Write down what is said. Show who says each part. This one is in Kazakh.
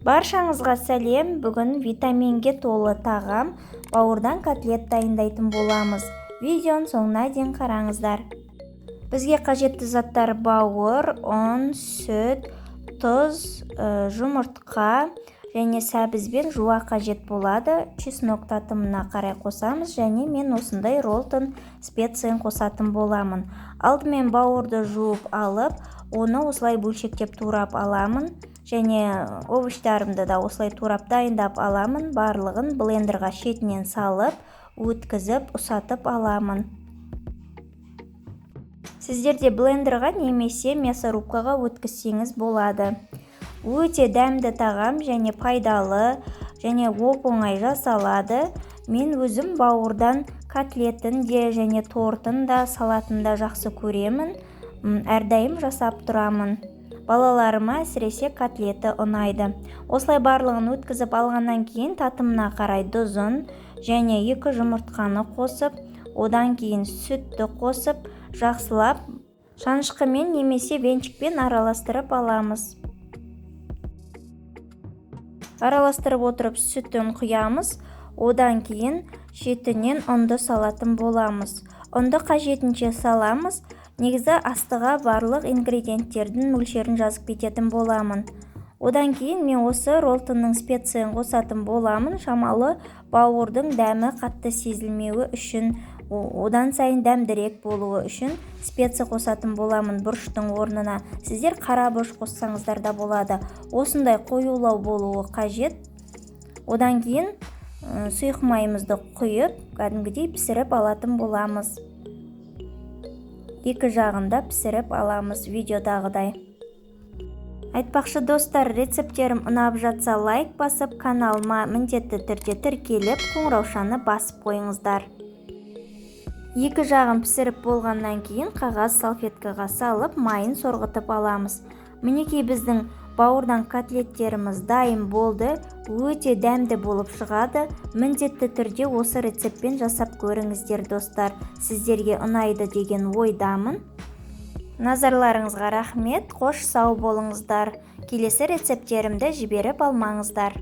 Speaker 1: Баршаңызға сәлем. Бүгін витаминге толы тағам бауырдан котлет дайындайтын боламыз. Видеоның соңына дейін қараңыздар. Бізге қажетті заттар бауыр, ұн, сүт, тұз, жұмыртқа және сәбізбен жуа қажет болады. Чеснок татымына қарай қосамыз және мен осындай роллтон специясын қосатын боламын. Алдымен бауырды жуып алып, оны осылай бөлшектеп турап аламын. Және овощтарымды да осылай турап дайындап аламын. Барлығын блендерға шетінен салып, өткізіп, ұсатып аламын. Сіздерде блендерға немесе мясорубкаға өткізсеңіз болады. Өте дәмді тағам және пайдалы және оп-оңай жасалады. Мен өзім бауырдан котлетін де және тортын да, салатын да жақсы көремін. Әрдайым жасап тұрамын. Балаларыма әсіресе котлеті ұнайды. Осылай барлығын өткізіп алғаннан кейін татымына қарай тұзын және 2 жұмыртқаны қосып, одан кейін сүтті қосып, жақсылап шанышқымен немесе венчикпен араластырып аламыз. Араластырып отырып сүтін құямыз, одан кейін шетінен ұнды салатын боламыз. Ұнды қажетінше саламыз. Негізі астыға барлық ингредиенттердің мөлшерін жазып кететін боламын. Одан кейін мен осы роллтонның специясын қосатын боламын. Шамалы бауырдың дәмі қатты сезілмеуі үшін, одан сайын дәмдірек болуы үшін специя қосатын боламын бұрыштың орнына. Сіздер қара бұрыш қоссаңыздар да болады. Осындай қоюлау болуы қажет. Одан кейін сұйық майымызды құйып, кәдімгідей пісіріп алатын боламыз. Екі жағында пісіріп аламыз видеодағыдай. Айтпақшы достар, рецептерім ұнап жатса лайк басып, каналыма міндетті түрде тіркеліп, қоңыраушаны басып қойыңыздар. Екі жағын пісіріп болғаннан кейін қағаз салфеткаға салып, майын сорғытып аламыз. Мінекей біздің бауырдан котлеттеріміз дайын болды. Өте дәмді болып шығады. Міндетті түрде осы рецептпен жасап көріңіздер достар. Сіздерге ұнайды деген ойдамын. Назарларыңызға рахмет. Қош сау болыңыздар. Келесі рецептерімді жіберіп алмаңыздар.